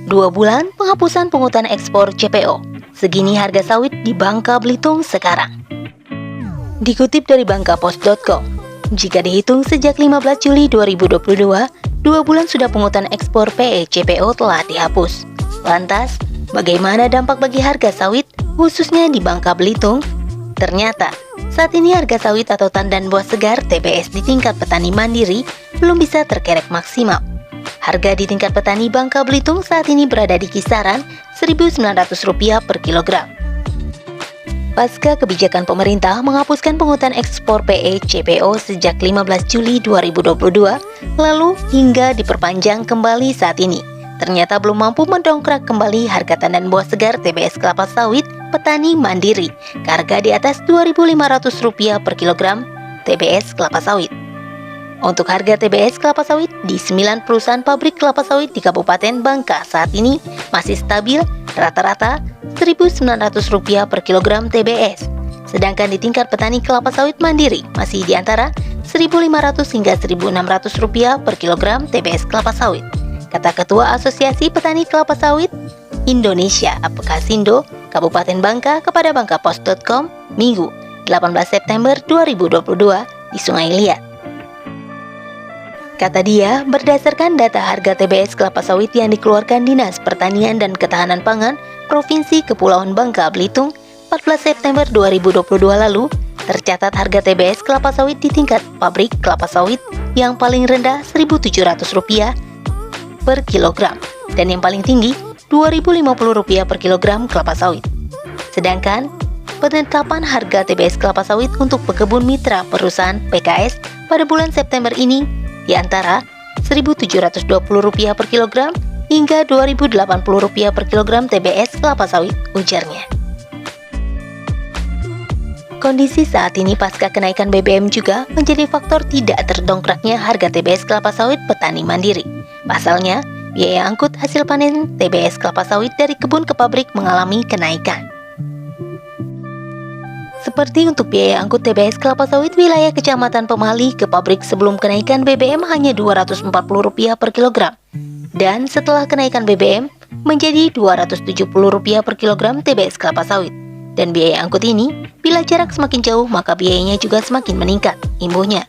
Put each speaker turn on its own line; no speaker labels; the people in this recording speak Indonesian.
2 bulan penghapusan pungutan ekspor CPO. Segini harga sawit di Bangka Belitung sekarang. Dikutip dari bangkapos.com, jika dihitung sejak 15 Juli 2022, 2 bulan sudah pungutan ekspor PE CPO telah dihapus. Lantas, bagaimana dampak bagi harga sawit, khususnya di Bangka Belitung? Ternyata, saat ini harga sawit atau tandan buah segar TBS di tingkat petani mandiri belum bisa terkerek maksimal. Harga di tingkat petani Bangka Belitung saat ini berada di kisaran Rp1.900 per kilogram. Pasca kebijakan pemerintah menghapuskan pungutan ekspor PE CPO sejak 15 Juli 2022, lalu hingga diperpanjang kembali saat ini, ternyata belum mampu mendongkrak kembali harga tandan buah segar TBS kelapa sawit petani mandiri ke harga di atas Rp2.500 per kilogram TBS kelapa sawit. Untuk harga TBS kelapa sawit di 9 perusahaan pabrik kelapa sawit di Kabupaten Bangka saat ini masih stabil rata-rata Rp1.900 per kilogram TBS. Sedangkan di tingkat petani kelapa sawit mandiri masih di antara Rp1.500 hingga Rp1.600 per kilogram TBS kelapa sawit. Kata Ketua Asosiasi Petani Kelapa Sawit Indonesia Apkasindo Kabupaten Bangka kepada bangkapos.com Minggu 18 September 2022 di Sungai Liat. Kata dia, berdasarkan data harga TBS kelapa sawit yang dikeluarkan Dinas Pertanian dan Ketahanan Pangan Provinsi Kepulauan Bangka Belitung 14 September 2022 lalu, tercatat harga TBS kelapa sawit di tingkat pabrik kelapa sawit yang paling rendah Rp1.700 per kilogram dan yang paling tinggi Rp2.050 per kilogram kelapa sawit. Sedangkan, penetapan harga TBS kelapa sawit untuk pekebun mitra perusahaan PKS pada bulan September ini di antara Rp1.720 per kilogram hingga Rp2.080 per kilogram TBS kelapa sawit, ujarnya. Kondisi saat ini pasca kenaikan BBM juga menjadi faktor tidak terdongkraknya harga TBS kelapa sawit petani mandiri. Pasalnya, biaya angkut hasil panen TBS kelapa sawit dari kebun ke pabrik mengalami kenaikan. Seperti untuk biaya angkut TBS kelapa sawit wilayah Kecamatan Pemali ke pabrik sebelum kenaikan BBM hanya Rp240 per kilogram. Dan setelah kenaikan BBM menjadi Rp270 per kilogram TBS kelapa sawit. Dan biaya angkut ini, bila jarak semakin jauh maka biayanya juga semakin meningkat, imbuhnya.